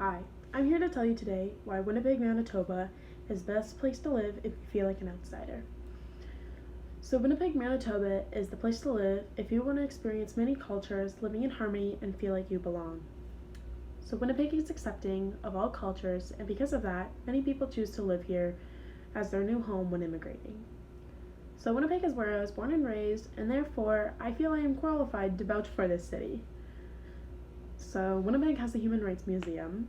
Hi, I'm here to tell you today why Winnipeg, Manitoba is the best place to live if you feel like an outsider. So, Winnipeg, Manitoba is the place to live if you want to experience many cultures living in harmony and feel like you belong. So, Winnipeg is accepting of all cultures, and because of that, many people choose to live here as their new home when immigrating. So, Winnipeg is where I was born and raised, and therefore I feel I am qualified to vouch for this city. So, Winnipeg has the Human Rights Museum,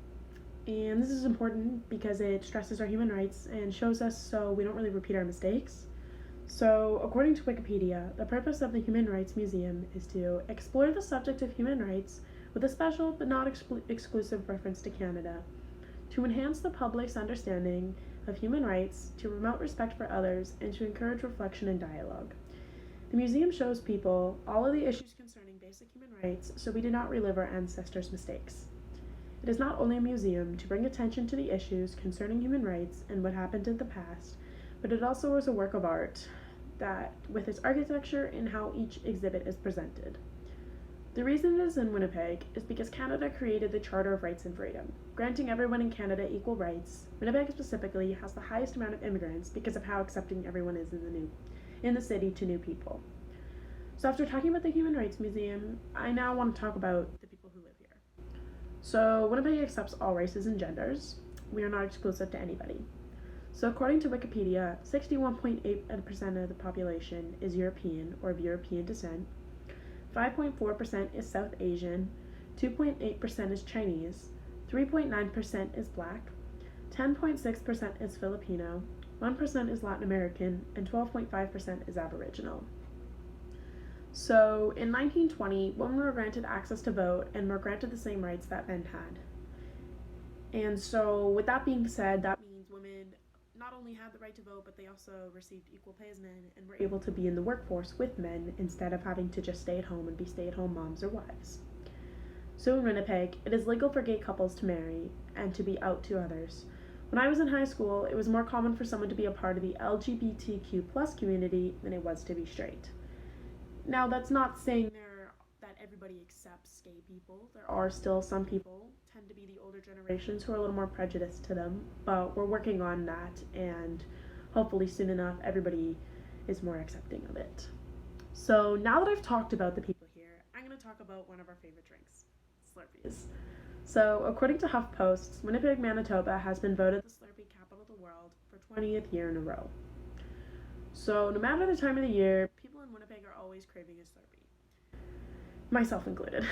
and this is important because it stresses our human rights and shows us so we don't really repeat our mistakes. So, according to Wikipedia, the purpose of the Human Rights Museum is to explore the subject of human rights with a special but not exclusive reference to Canada, to enhance the public's understanding of human rights, to promote respect for others, and to encourage reflection and dialogue. The museum shows people all of the issues concerning basic human rights so we do not relive our ancestors' mistakes. It is not only a museum to bring attention to the issues concerning human rights and what happened in the past, but it also is a work of art that, with its architecture and how each exhibit is presented. The reason it is in Winnipeg is because Canada created the Charter of Rights and Freedom, granting everyone in Canada equal rights. Winnipeg specifically has the highest amount of immigrants because of how accepting everyone is in the city to new people. So after talking about the Human Rights Museum, I now want to talk about the people who live here. So Winnipeg accepts all races and genders. We are not exclusive to anybody. So according to Wikipedia, 61.8% of the population is European or of European descent, 5.4% is South Asian, 2.8% is Chinese, 3.9% is Black, 10.6% is Filipino, 1% is Latin American, and 12.5% is Aboriginal. So in 1920, women were granted access to vote and were granted the same rights that men had. And so with that being said, that means women not only had the right to vote, but they also received equal pay as men and were able to be in the workforce with men instead of having to just stay at home and be stay-at-home moms or wives. So in Winnipeg, it is legal for gay couples to marry and to be out to others. When I was in high school, it was more common for someone to be a part of the LGBTQ plus community than it was to be straight. Now, that's not saying that everybody accepts gay people. There are still some people, tend to be the older generations, who are a little more prejudiced to them, but we're working on that, and hopefully soon enough everybody is more accepting of it. So now that I've talked about the people here, I'm going to talk about one of our favorite drinks, Slurpees. So according to HuffPost, Winnipeg, Manitoba has been voted the Slurpee capital of the world for 20th year in a row. So no matter the time of the year, people in Winnipeg are always craving a Slurpee. Myself included.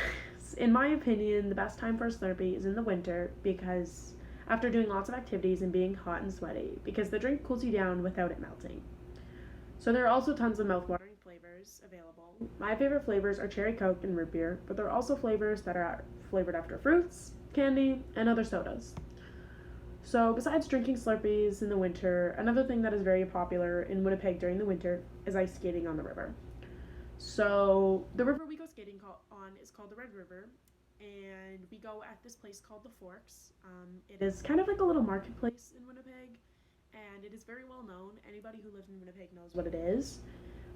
In my opinion, the best time for a Slurpee is in the winter because after doing lots of activities and being hot and sweaty, because the drink cools you down without it melting. So there are also tons of mouth-watering flavors available. My favorite flavors are cherry coke and root beer, but there are also flavors that are flavored after fruits, candy, and other sodas. So besides drinking Slurpees in the winter, another thing that is very popular in Winnipeg during the winter is ice skating on the river. So the river we go skating on is called the Red River, and we go at this place called the Forks. It is kind of like a little marketplace in Winnipeg, and it is very well known. Anybody who lives in Winnipeg knows what it is.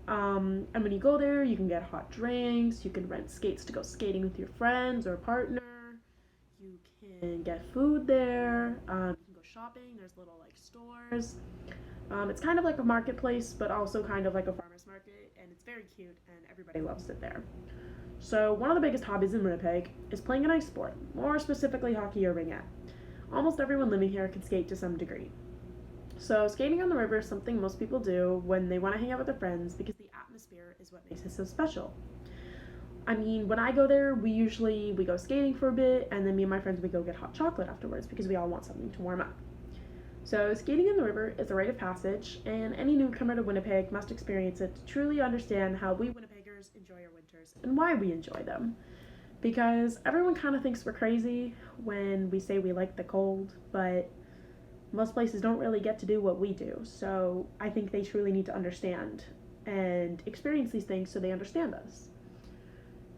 And when you go there, you can get hot drinks, you can rent skates to go skating with your friends or partner, you can get food there, you can go shopping, there's little like stores. It's kind of like a marketplace, but also kind of like a farmer's market, and it's very cute, and everybody loves it there. So one of the biggest hobbies in Winnipeg is playing an ice sport, more specifically hockey or ringette. Almost everyone living here can skate to some degree. So skating on the river is something most people do when they want to hang out with their friends because the atmosphere is what makes it so special. I mean, when I go there, we go skating for a bit, and then me and my friends, we go get hot chocolate afterwards because we all want something to warm up. So skating in the river is a rite of passage, and any newcomer to Winnipeg must experience it to truly understand how we Winnipeggers enjoy our winters and why we enjoy them. Because everyone kind of thinks we're crazy when we say we like the cold, but most places don't really get to do what we do. So I think they truly need to understand and experience these things so they understand us.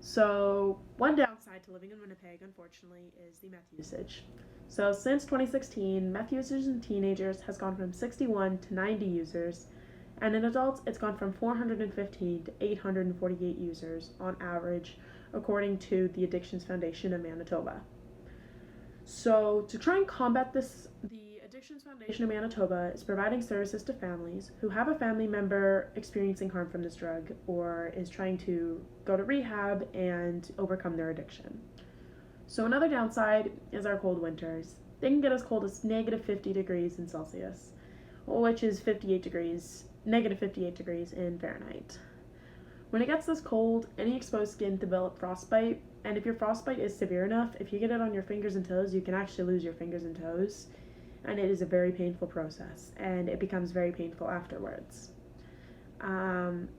So one downside to living in Winnipeg, unfortunately, is the meth usage. So since 2016, meth users in teenagers has gone from 61 to 90 users, and in adults, it's gone from 415 to 848 users on average, according to the Addictions Foundation of Manitoba. So, to try and combat this, the Addictions Foundation of Manitoba is providing services to families who have a family member experiencing harm from this drug or is trying to go to rehab and overcome their addiction. So, another downside is our cold winters. They can get as cold as negative 50 degrees in Celsius, which is 58 degrees, negative 58 degrees in Fahrenheit. When it gets this cold, any exposed skin develop frostbite, and if your frostbite is severe enough, if you get it on your fingers and toes, you can actually lose your fingers and toes, and it is a very painful process, and it becomes very painful afterwards.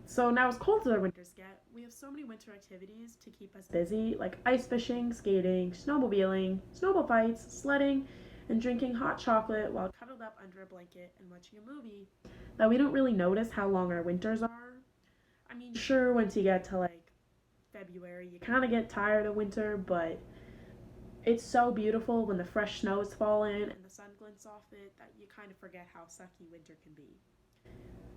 So now as cold as our winters get, we have so many winter activities to keep us busy, like ice fishing, skating, snowmobiling, snowball fights, sledding, and drinking hot chocolate while cuddled up under a blanket and watching a movie, that we don't really notice how long our winters are. I mean, sure, once you get to like February, you kind of get tired of winter, but it's so beautiful when the fresh snow is falling and the sun glints off it that you kind of forget how sucky winter can be.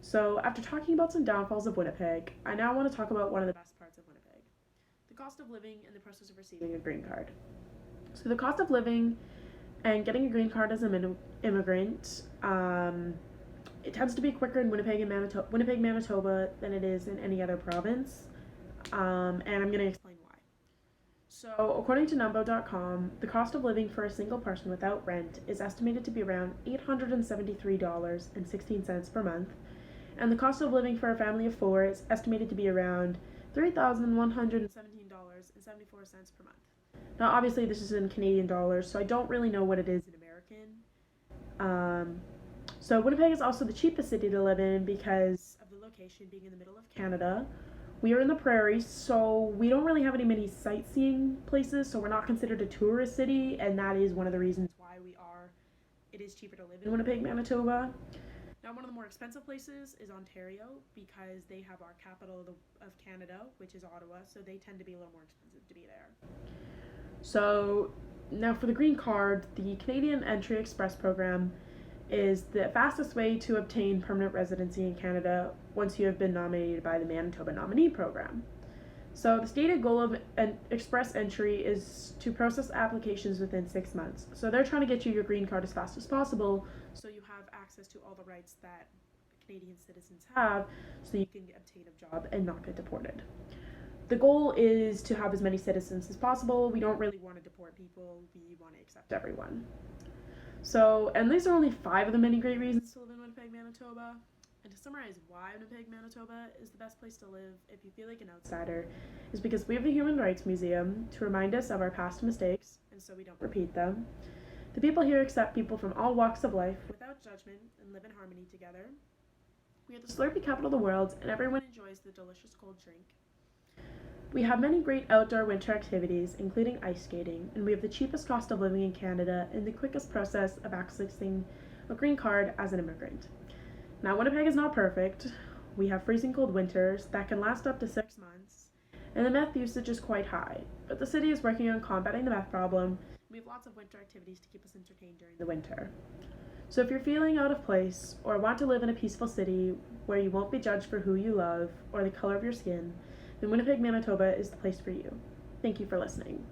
So, after talking about some downfalls of Winnipeg, I now want to talk about one of the best parts of Winnipeg: the cost of living and the process of receiving a green card. So, the cost of living and getting a green card as an immigrant, it tends to be quicker in Winnipeg, Manitoba than it is in any other province, and I'm going to explain why. So, according to Numbo.com, the cost of living for a single person without rent is estimated to be around $873.16 per month, and the cost of living for a family of four is estimated to be around $3,117.74 per month. Now, obviously, this is in Canadian dollars, so I don't really know what it is in American. So, Winnipeg is also the cheapest city to live in because of the location being in the middle of Canada. We are in the prairies, so we don't really have many sightseeing places, so we're not considered a tourist city, and that is one of the reasons why it is cheaper to live in Winnipeg, Manitoba. Now, one of the more expensive places is Ontario because they have our capital of Canada, which is Ottawa, so they tend to be a little more expensive to be there. So, now for the green card, the Canadian Entry Express program is the fastest way to obtain permanent residency in Canada once you have been nominated by the Manitoba Nominee Program. So the stated goal of an express entry is to process applications within 6 months. So they're trying to get you your green card as fast as possible so you have access to all the rights that Canadian citizens have so you can obtain a job and not get deported. The goal is to have as many citizens as possible. We don't really want to deport people. We want to accept everyone. So, and these are only 5 of the many great reasons to live in Winnipeg, Manitoba. And to summarize why Winnipeg, Manitoba is the best place to live if you feel like an outsider, is because we have the Human Rights Museum to remind us of our past mistakes, and so we don't repeat them. The people here accept people from all walks of life without judgment and live in harmony together. We are the Slurpee capital of the world, and everyone enjoys the delicious cold drink. We have many great outdoor winter activities, including ice skating, and we have the cheapest cost of living in Canada and the quickest process of accessing a green card as an immigrant. Now, Winnipeg is not perfect. We have freezing cold winters that can last up to 6 months, and the meth usage is quite high, but the city is working on combating the meth problem. We have lots of winter activities to keep us entertained during the winter. So if you're feeling out of place or want to live in a peaceful city where you won't be judged for who you love or the color of your skin, then Winnipeg, Manitoba is the place for you. Thank you for listening.